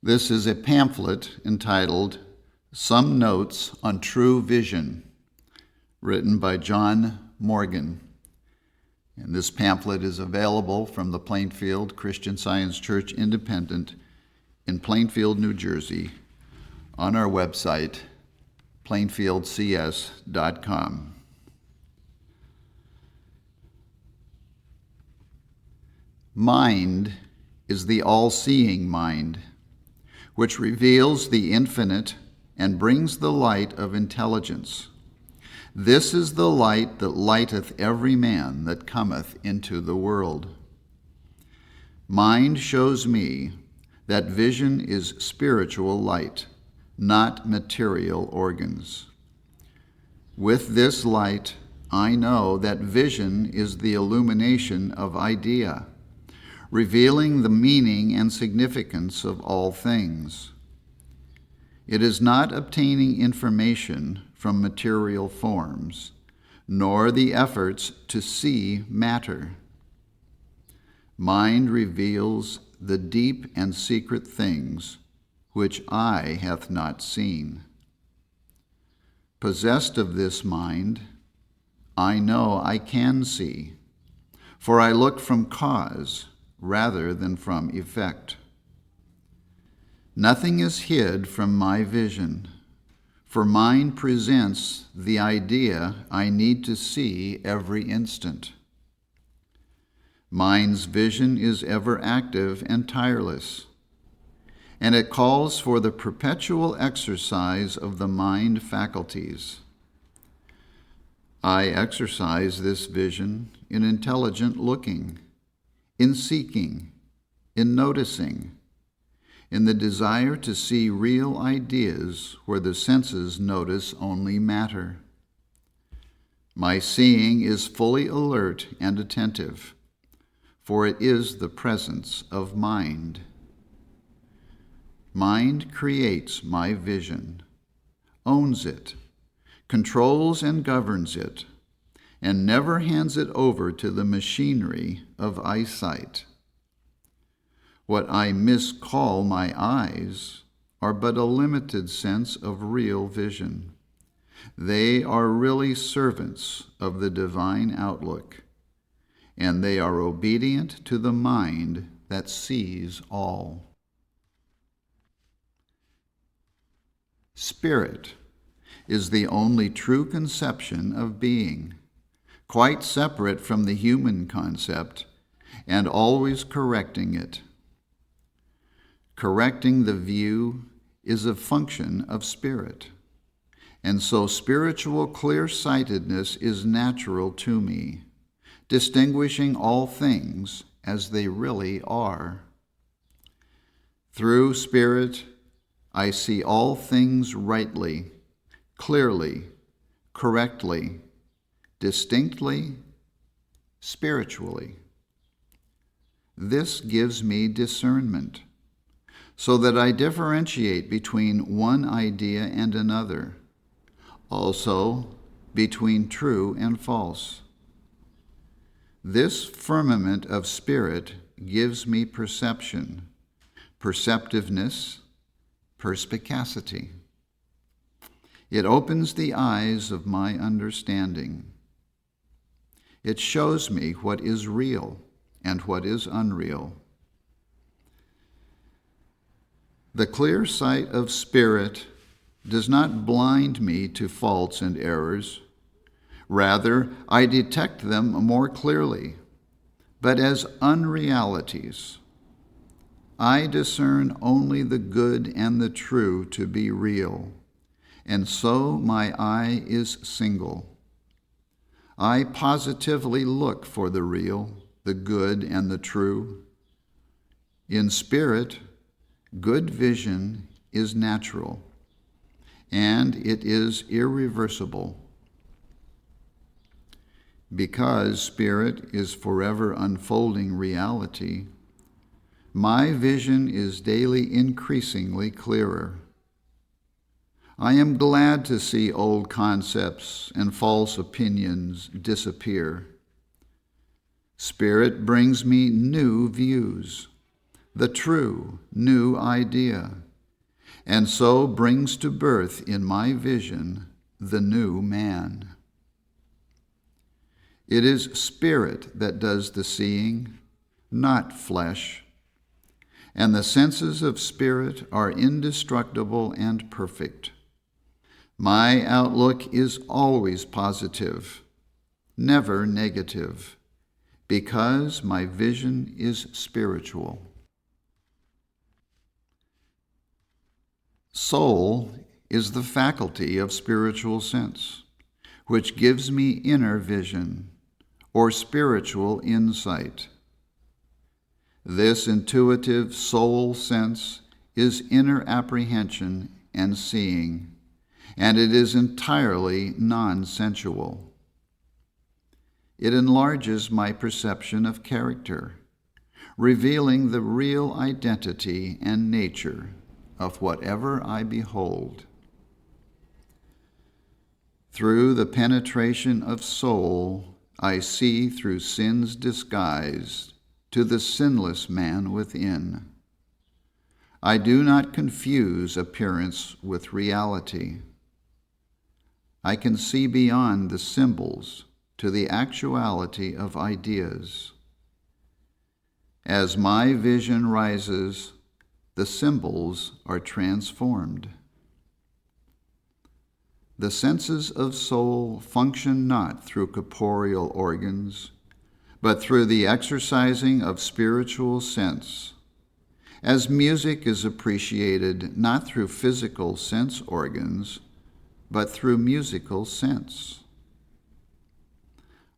This is a pamphlet entitled Some Notes on True Vision, written by John Morgan. And this pamphlet is available from the Plainfield Christian Science Church Independent in Plainfield, New Jersey, on our website, plainfieldcs.com. Mind is the all-seeing mind, which reveals the infinite and brings the light of intelligence. This is the light that lighteth every man that cometh into the world. Mind shows me that vision is spiritual light, not material organs. With this light, I know that vision is the illumination of idea, revealing the meaning and significance of all things. It is not obtaining information from material forms, nor the efforts to see matter. Mind reveals the deep and secret things which eye hath not seen. Possessed of this mind, I know I can see, for I look from cause rather than from effect. Nothing is hid from my vision, for mine presents the idea I need to see every instant. Mind's vision is ever active and tireless, and it calls for the perpetual exercise of the mind faculties. I exercise this vision in intelligent looking, in seeking, in noticing, in the desire to see real ideas where the senses notice only matter. My seeing is fully alert and attentive, for it is the presence of mind. Mind creates my vision, owns it, controls and governs it, and never hands it over to the machinery of eyesight. What I miscall my eyes are but a limited sense of real vision. They are really servants of the divine outlook, and they are obedient to the mind that sees all. Spirit is the only true conception of being, quite separate from the human concept, and always correcting it. Correcting the view is a function of spirit, and so spiritual clear-sightedness is natural to me, distinguishing all things as they really are. Through spirit, I see all things rightly, clearly, correctly, distinctly, spiritually. This gives me discernment, so that I differentiate between one idea and another, also between true and false. This firmament of spirit gives me perception, perceptiveness, perspicacity. It opens the eyes of my understanding. It shows me what is real and what is unreal. The clear sight of spirit does not blind me to faults and errors. Rather, I detect them more clearly, but as unrealities. I discern only the good and the true to be real, and so my eye is single. I positively look for the real, the good, and the true. In spirit, good vision is natural, and it is irreversible. Because spirit is forever unfolding reality, my vision is daily increasingly clearer. I am glad to see old concepts and false opinions disappear. Spirit brings me new views, the true, new idea, and so brings to birth in my vision the new man. It is spirit that does the seeing, not flesh, and the senses of spirit are indestructible and perfect. My outlook is always positive, never negative, because my vision is spiritual. Soul is the faculty of spiritual sense, which gives me inner vision, or spiritual insight. This intuitive soul sense is inner apprehension and seeing, and it is entirely non-sensual. It enlarges my perception of character, revealing the real identity and nature of whatever I behold. Through the penetration of soul, I see through sin's disguise to the sinless man within. I do not confuse appearance with reality. I can see beyond the symbols to the actuality of ideas. As my vision rises, the symbols are transformed. The senses of soul function not through corporeal organs, but through the exercising of spiritual sense, as music is appreciated not through physical sense organs, but through musical sense.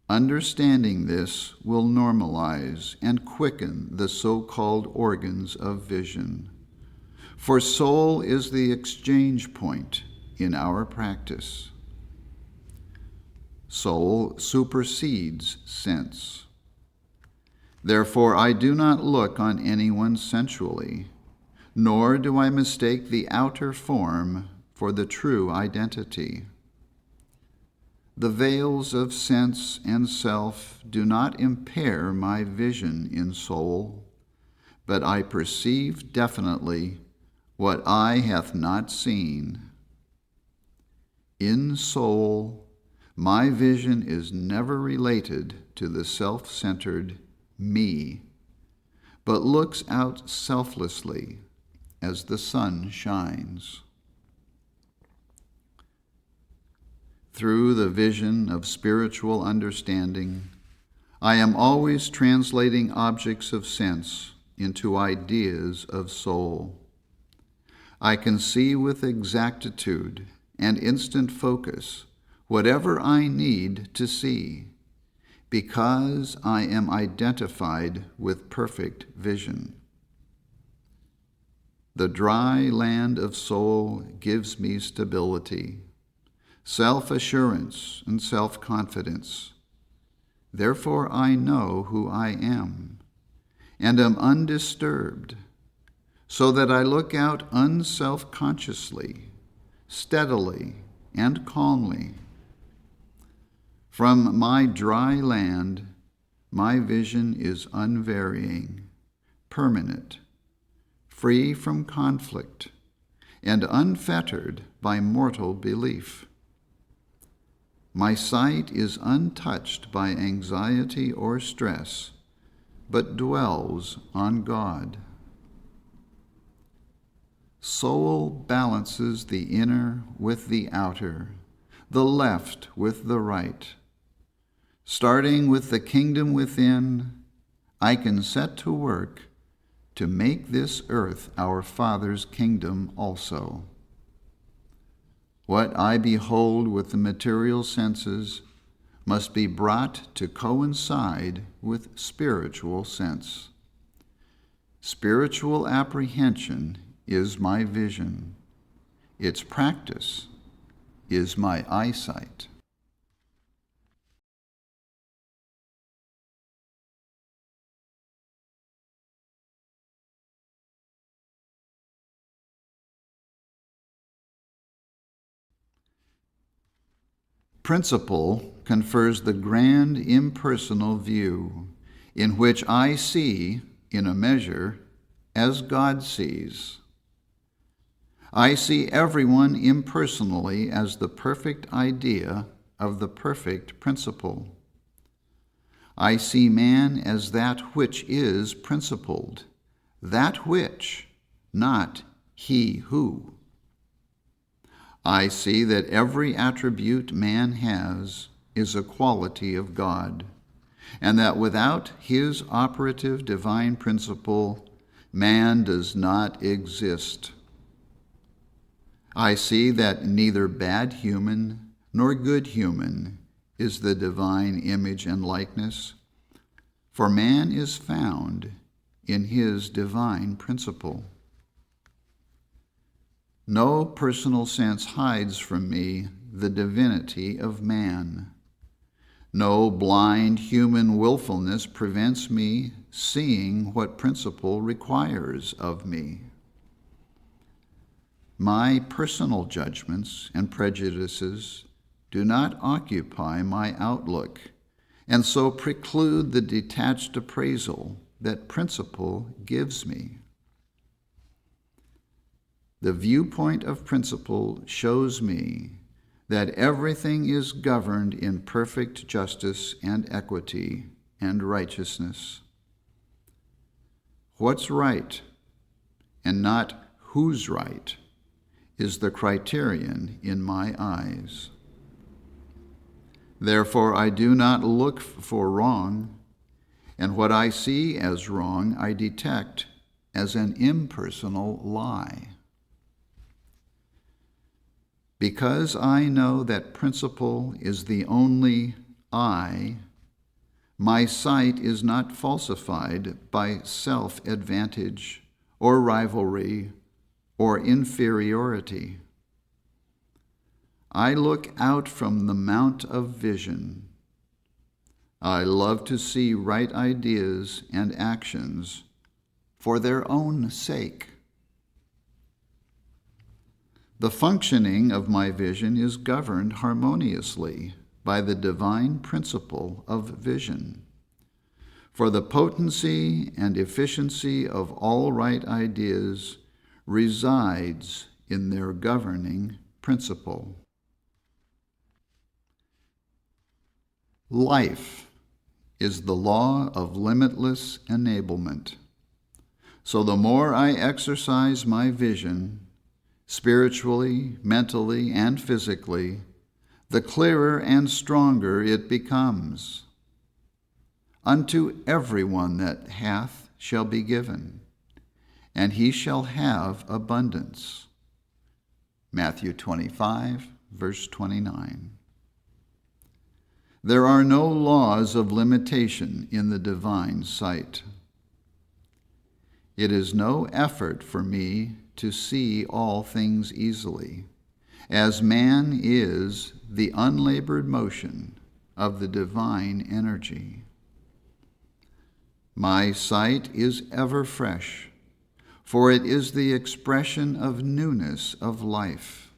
Understanding this will normalize and quicken the so-called organs of vision, for soul is the exchange point in our practice. Soul supersedes sense. Therefore, I do not look on anyone sensually, nor do I mistake the outer form for the true identity. The veils of sense and self do not impair my vision in soul, but I perceive definitely what eye hath not seen. In soul, my vision is never related to the self-centered me, but looks out selflessly as the sun shines. Through the vision of spiritual understanding, I am always translating objects of sense into ideas of soul. I can see with exactitude and instant focus whatever I need to see, because I am identified with perfect vision. The dry land of soul gives me stability, self-assurance, and self-confidence. Therefore I know who I am, and am undisturbed, so that I look out unself-consciously, steadily, and calmly. From my dry land, my vision is unvarying, permanent, free from conflict, and unfettered by mortal belief. My sight is untouched by anxiety or stress, but dwells on God. Soul balances the inner with the outer, the left with the right. Starting with the kingdom within, I can set to work to make this earth our Father's kingdom also. What I behold with the material senses must be brought to coincide with spiritual sense. Spiritual apprehension is my vision. Its practice is my eyesight. Principle confers the grand impersonal view in which I see, in a measure, as God sees. I see everyone impersonally as the perfect idea of the perfect principle. I see man as that which is principled, that which, not he who. I see that every attribute man has is a quality of God, and that without his operative divine principle, man does not exist. I see that neither bad human nor good human is the divine image and likeness, for man is found in his divine principle. No personal sense hides from me the divinity of man. No blind human willfulness prevents me seeing what principle requires of me. My personal judgments and prejudices do not occupy my outlook, and so preclude the detached appraisal that principle gives me. The viewpoint of principle shows me that everything is governed in perfect justice and equity and righteousness. What's right, and not who's right, is the criterion in my eyes. Therefore, I do not look for wrong, and what I see as wrong I detect as an impersonal lie. Because I know that principle is the only I, my sight is not falsified by self-advantage or rivalry or inferiority. I look out from the mount of vision. I love to see right ideas and actions for their own sake. The functioning of my vision is governed harmoniously by the divine principle of vision. For the potency and efficiency of all right ideas resides in their governing principle. Life is the law of limitless enablement. So the more I exercise my vision, spiritually, mentally, and physically, the clearer and stronger it becomes. Unto everyone that hath shall be given, and he shall have abundance. Matthew 25, verse 29. There are no laws of limitation in the divine sight. It is no effort for me to see all things easily, as man is the unlabored motion of the divine energy. My sight is ever fresh, for it is the expression of newness of life.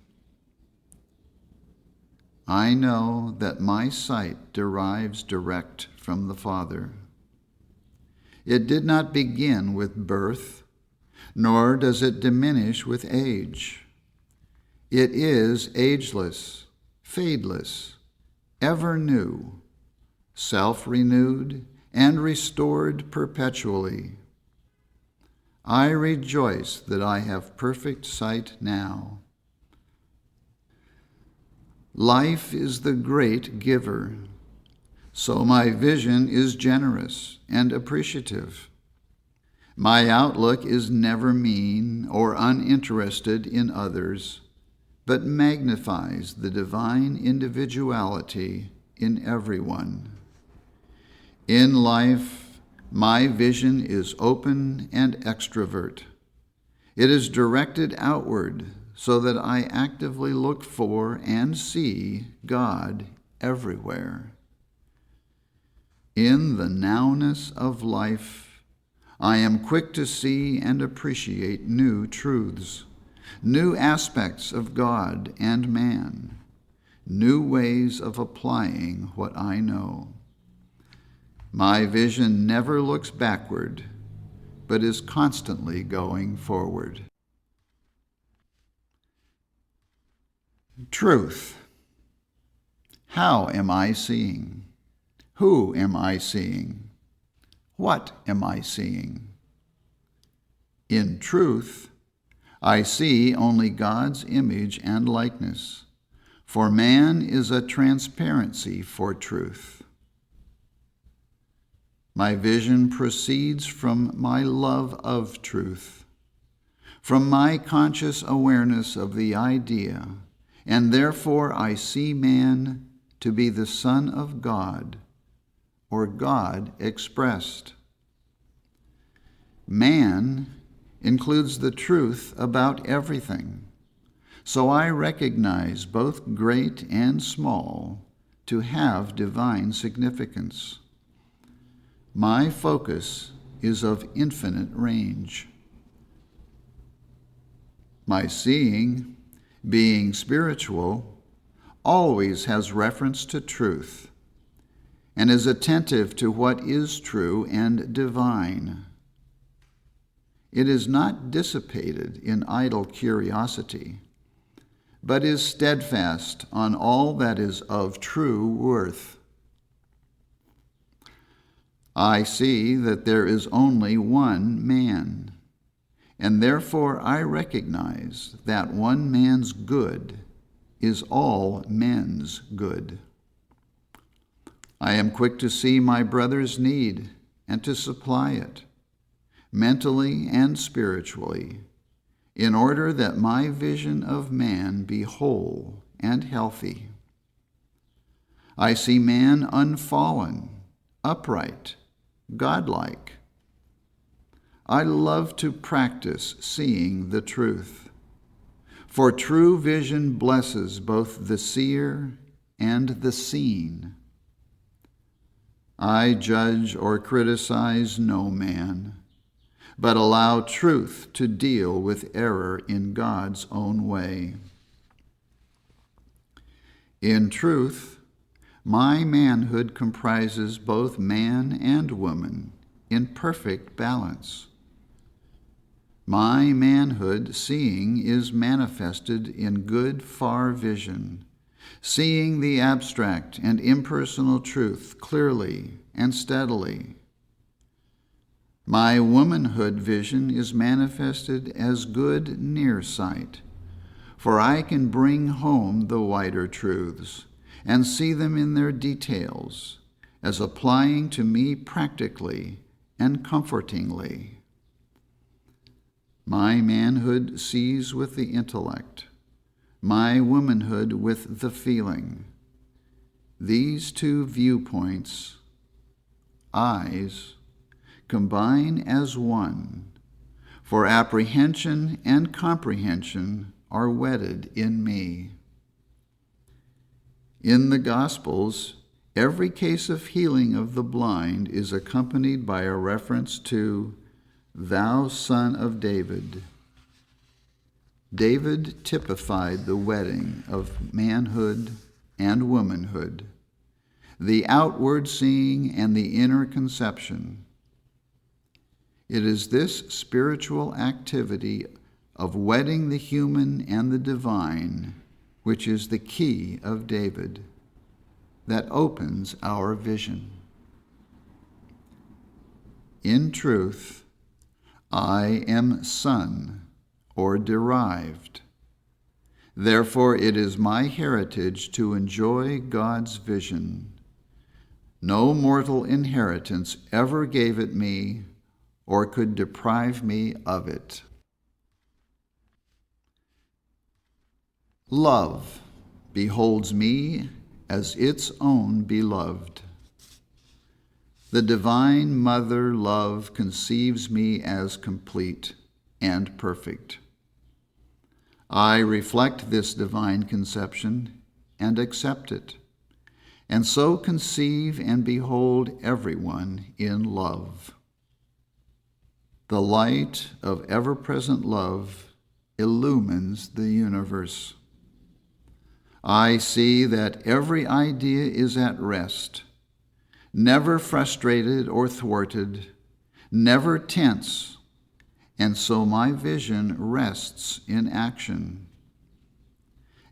I know that my sight derives direct from the Father. It did not begin with birth, nor does it diminish with age. It is ageless, fadeless, ever new, self-renewed, and restored perpetually. I rejoice that I have perfect sight now. Life is the great giver, so my vision is generous and appreciative. My outlook is never mean or uninterested in others, but magnifies the divine individuality in everyone. In life, my vision is open and extrovert. It is directed outward so that I actively look for and see God everywhere. In the nowness of life, I am quick to see and appreciate new truths, new aspects of God and man, new ways of applying what I know. My vision never looks backward, but is constantly going forward. Truth. How am I seeing? Who am I seeing? What am I seeing? In truth, I see only God's image and likeness, for man is a transparency for truth. My vision proceeds from my love of truth, from my conscious awareness of the idea, and therefore I see man to be the Son of God, or God expressed. Man includes the truth about everything, so I recognize both great and small to have divine significance. My focus is of infinite range. My seeing, being spiritual, always has reference to truth and is attentive to what is true and divine. It is not dissipated in idle curiosity, but is steadfast on all that is of true worth. I see that there is only one man, and therefore I recognize that one man's good is all men's good. I am quick to see my brother's need and to supply it, mentally and spiritually, in order that my vision of man be whole and healthy. I see man unfallen, upright, godlike. I love to practice seeing the truth, for true vision blesses both the seer and the seen. I judge or criticize no man, but allow truth to deal with error in God's own way. In truth, my manhood comprises both man and woman in perfect balance. My manhood seeing is manifested in good far vision, seeing the abstract and impersonal truth clearly and steadily. My womanhood vision is manifested as good near sight, for I can bring home the wider truths and see them in their details, as applying to me practically and comfortingly. My manhood sees with the intellect, my womanhood with the feeling. These two viewpoints, eyes, combine as one, for apprehension and comprehension are wedded in me. In the Gospels, every case of healing of the blind is accompanied by a reference to "Thou Son of David." David typified the wedding of manhood and womanhood, the outward seeing and the inner conception. It is this spiritual activity of wedding the human and the divine which is the key of David that opens our vision. In truth, I am son, or derived. Therefore, it is my heritage to enjoy God's vision. No mortal inheritance ever gave it me or could deprive me of it. Love beholds me as its own beloved. The divine mother love conceives me as complete and perfect. I reflect this divine conception and accept it, and so conceive and behold everyone in love. The light of ever-present love illumines the universe. I see that every idea is at rest, never frustrated or thwarted, never tense and so my vision rests in action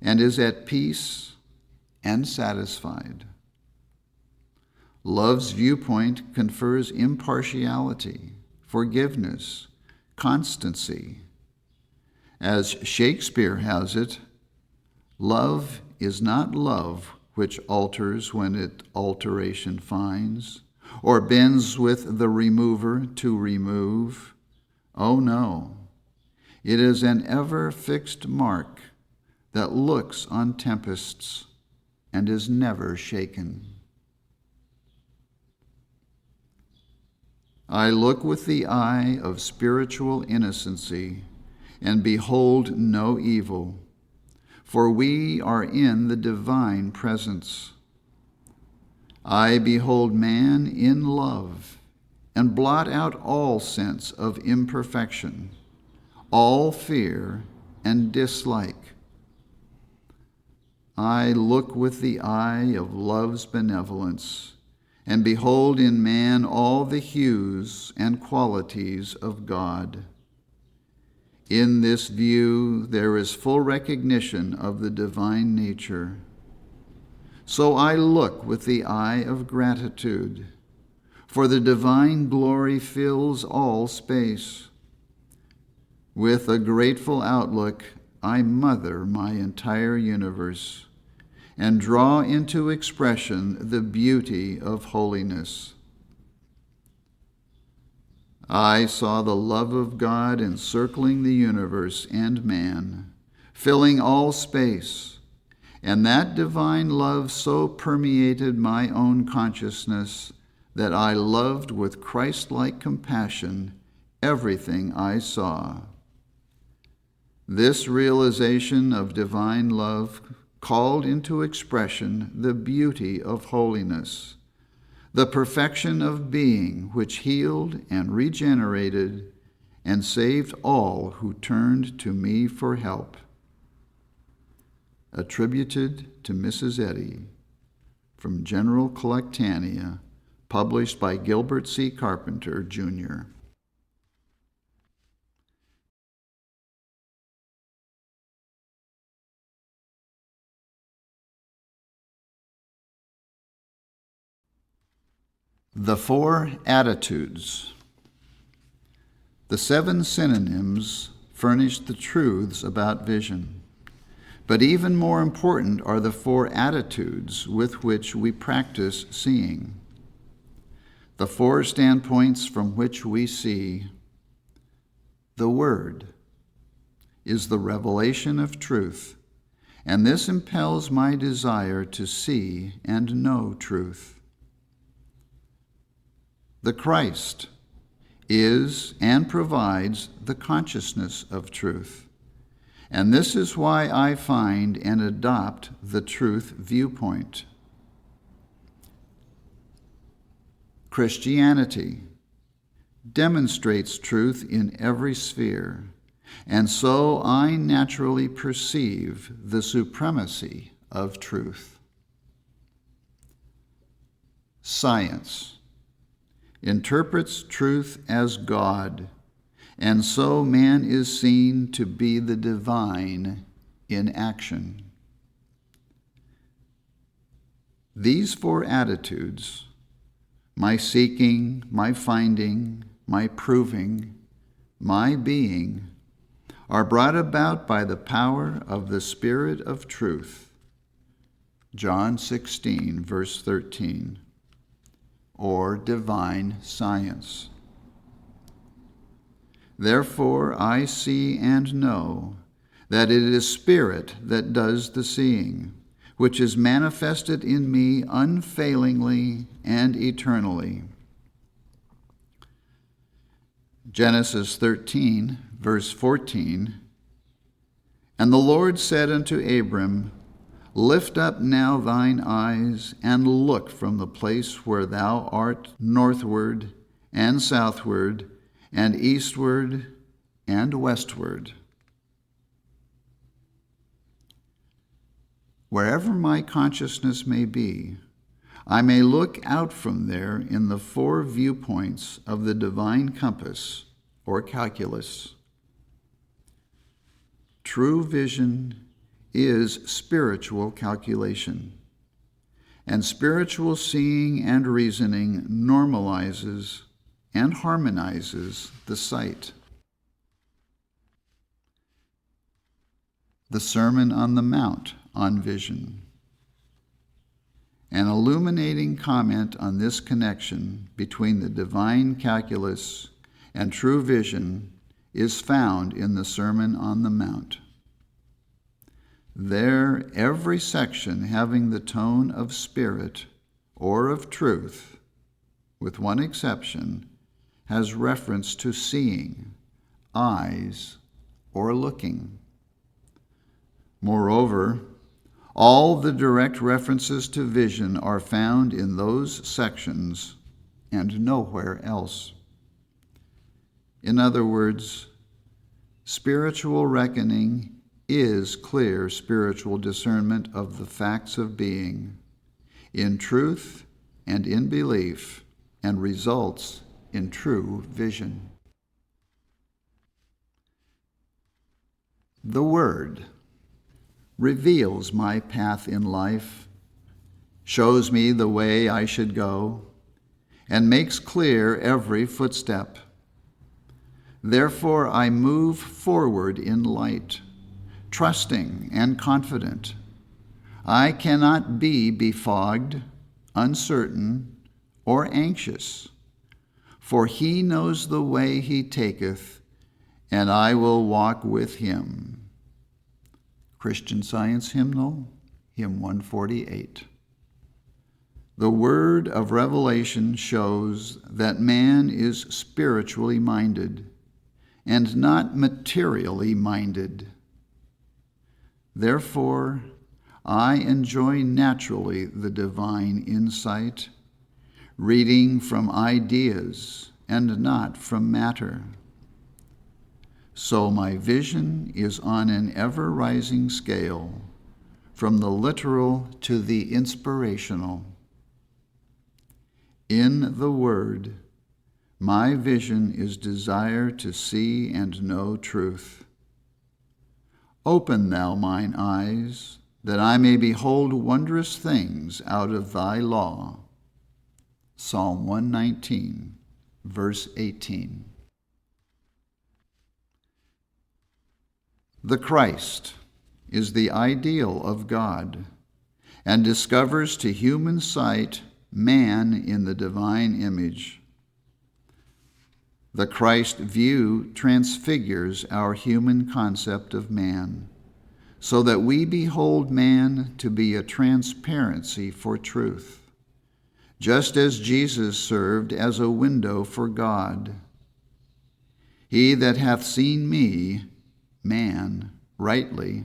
and is at peace and satisfied. Love's viewpoint confers impartiality, forgiveness, constancy. As Shakespeare has it, love is not love which alters when it alteration finds, or bends with the remover to remove. Oh no, it is an ever-fixed mark that looks on tempests and is never shaken. I look with the eye of spiritual innocency and behold no evil, for we are in the divine presence. I behold man in love and blot out all sense of imperfection, all fear and dislike. I look with the eye of love's benevolence and behold in man all the hues and qualities of God. In this view, there is full recognition of the divine nature. So I look with the eye of gratitude, for the divine glory fills all space. With a grateful outlook, I mother my entire universe and draw into expression the beauty of holiness. I saw the love of God encircling the universe and man, filling all space, and that divine love so permeated my own consciousness that I loved with Christ-like compassion everything I saw. This realization of divine love called into expression the beauty of holiness, the perfection of being which healed and regenerated and saved all who turned to me for help. Attributed to Mrs. Eddy, from General Collectanea, published by Gilbert C. Carpenter, Jr. The Four Attitudes. The 7 synonyms furnish the truths about vision, but even more important are the 4 attitudes with which we practice seeing. The 4 standpoints from which we see. The Word is the revelation of truth, and this impels my desire to see and know truth. The Christ is and provides the consciousness of truth, and this is why I find and adopt the truth viewpoint. Christianity demonstrates truth in every sphere, and so I naturally perceive the supremacy of truth. Science interprets truth as God, and so man is seen to be the divine in action. These 4 attitudes, my seeking, my finding, my proving, my being, are brought about by the power of the Spirit of truth. John 16, verse 13. Or divine science. Therefore, I see and know that it is Spirit that does the seeing, which is manifested in me unfailingly and eternally. Genesis 13, verse 14. And the Lord said unto Abram, Lift up now thine eyes, and look from the place where thou art northward, and southward, and eastward, and westward. Wherever my consciousness may be, I may look out from there in the 4 viewpoints of the divine compass, or calculus. True vision is spiritual calculation, and spiritual seeing and reasoning normalizes and harmonizes the sight. The Sermon on the Mount on Vision. An illuminating comment on this connection between the divine calculus and true vision is found in the Sermon on the Mount. There, every section having the tone of spirit or of truth, with one exception, has reference to seeing, eyes, or looking. Moreover, all the direct references to vision are found in those sections and nowhere else. In other words, spiritual reckoning is clear spiritual discernment of the facts of being, in truth and in belief, and results in true vision. The Word reveals my path in life, shows me the way I should go, and makes clear every footstep. Therefore, I move forward in light, trusting and confident. I cannot be befogged, uncertain, or anxious, for He knows the way He taketh, and I will walk with Him. Christian Science Hymnal, Hymn 148. The word of revelation shows that man is spiritually minded and not materially minded. Therefore, I enjoy naturally the divine insight, reading from ideas and not from matter. So my vision is on an ever-rising scale, from the literal to the inspirational. In the Word, my vision is desire to see and know truth. Open thou mine eyes, that I may behold wondrous things out of thy law. Psalm 119, verse 18. The Christ is the ideal of God and discovers to human sight man in the divine image. The Christ view transfigures our human concept of man, so that we behold man to be a transparency for truth, just as Jesus served as a window for God. He that hath seen me, man, rightly,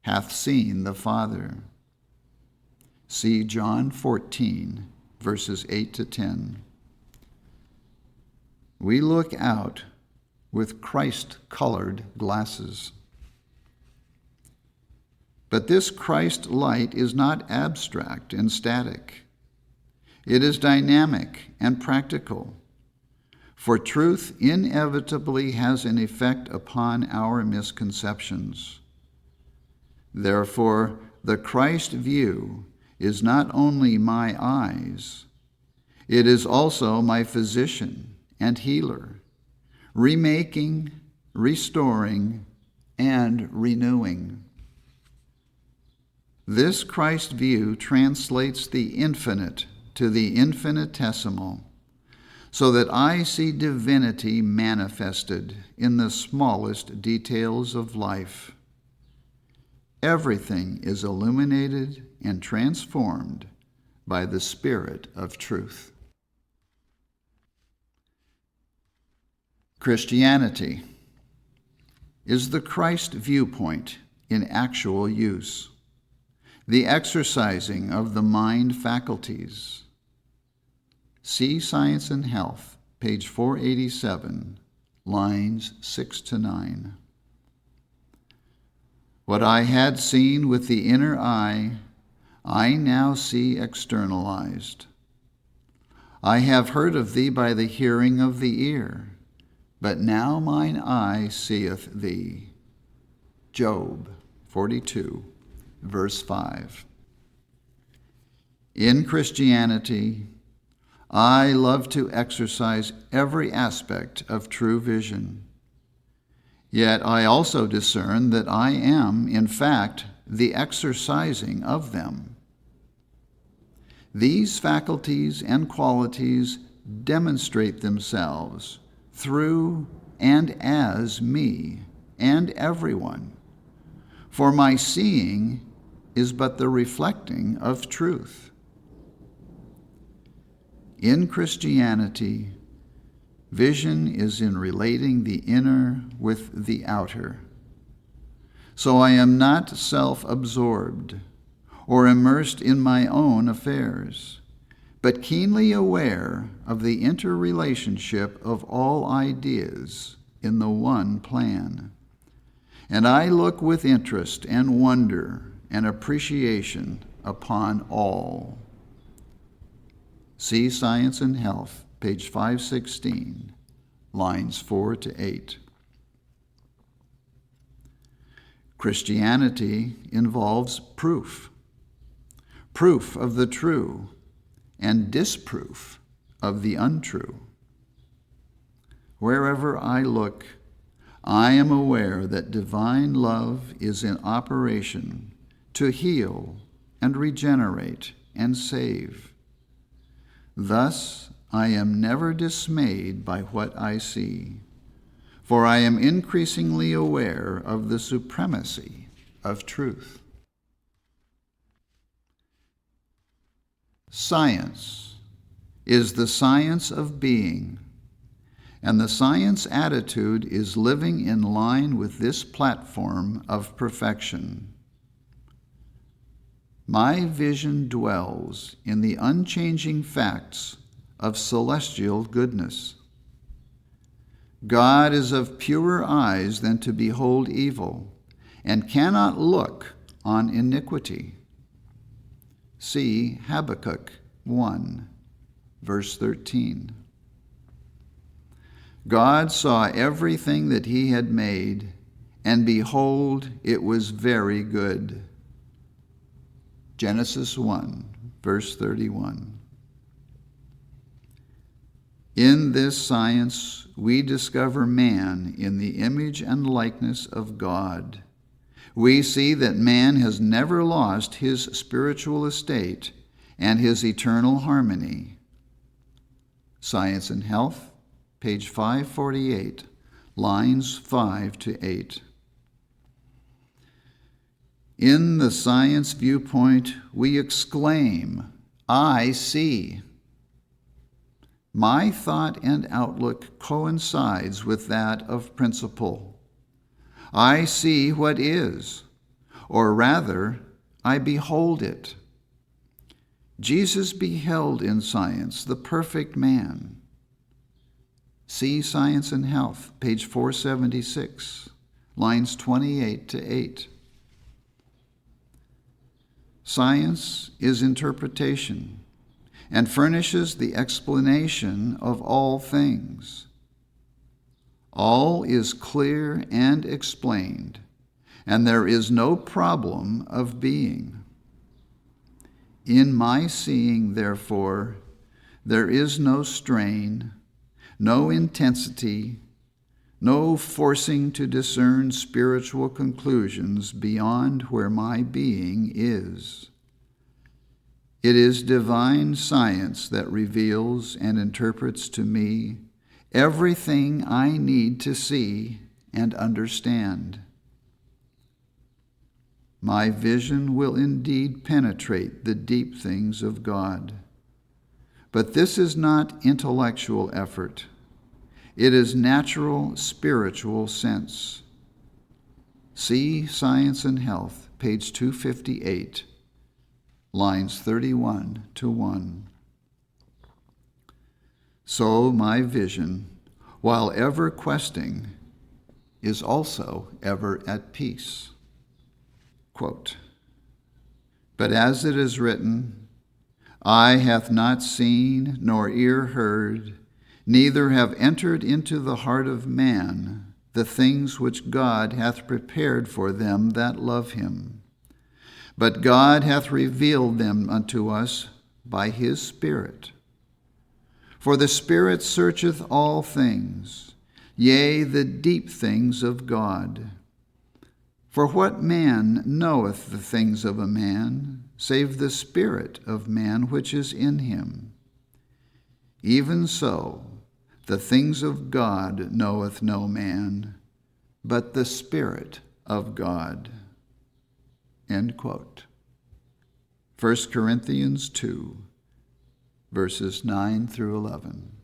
hath seen the Father. See John 14, verses 8 to 10. We look out with Christ-colored glasses. But this Christ light is not abstract and static. It is dynamic and practical, for truth inevitably has an effect upon our misconceptions. Therefore, the Christ view is not only my eyes, it is also my physician and healer, remaking, restoring, and renewing. This Christ view translates the infinite to the infinitesimal, so that I see divinity manifested in the smallest details of life. Everything is illuminated and transformed by the Spirit of truth. Christianity is the Christ viewpoint in actual use, the exercising of the mind faculties. See Science and Health, page 487, lines 6 to 9. What I had seen with the inner eye, I now see externalized. I have heard of thee by the hearing of the ear, but now mine eye seeth thee. Job 42, verse 5. In Christianity, I love to exercise every aspect of true vision. Yet I also discern that I am, in fact, the exercising of them. These faculties and qualities demonstrate themselves through and as me and everyone, for my seeing is but the reflecting of truth. In Christianity, vision is in relating the inner with the outer. So I am not self-absorbed or immersed in my own affairs, but keenly aware of the interrelationship of all ideas in the one plan. And I look with interest and wonder and appreciation upon all. See Science and Health, page 516, lines 4 to 8. Christianity involves proof of the true and disproof of the untrue. Wherever I look, I am aware that divine love is in operation to heal and regenerate and save. Thus, I am never dismayed by what I see, for I am increasingly aware of the supremacy of truth. Science is the science of being, and the science attitude is living in line with this platform of perfection. My vision dwells in the unchanging facts of celestial goodness. God is of purer eyes than to behold evil, and cannot look on iniquity. See Habakkuk 1, verse 13. God saw everything that he had made, and behold, it was very good. Genesis 1, verse 31. In this science, we discover man in the image and likeness of God. We see that man has never lost his spiritual estate and his eternal harmony. Science and Health, page 548, lines 5 to 8. In the science viewpoint, we exclaim, I see. My thought and outlook coincides with that of principle. I see what is, or rather, I behold it. Jesus beheld in science the perfect man. See Science and Health, page 476, lines 28 to 8. Science is interpretation and furnishes the explanation of all things. All is clear and explained, and there is no problem of being. In my seeing, therefore, there is no strain, no intensity, no forcing to discern spiritual conclusions beyond where my being is. It is divine science that reveals and interprets to me everything I need to see and understand. My vision will indeed penetrate the deep things of God. But this is not intellectual effort. It is natural spiritual sense. See Science and Health, page 258, lines 31 to 1. So my vision, while ever questing, is also ever at peace. Quote, but as it is written, eye hath not seen, nor ear heard, neither have entered into the heart of man the things which God hath prepared for them that love him. But God hath revealed them unto us by his Spirit. For the Spirit searcheth all things, yea, the deep things of God. For what man knoweth the things of a man, save the spirit of man which is in him? Even so, the things of God knoweth no man, but the Spirit of God. End quote. 1 Corinthians 2, verses 9 through 11.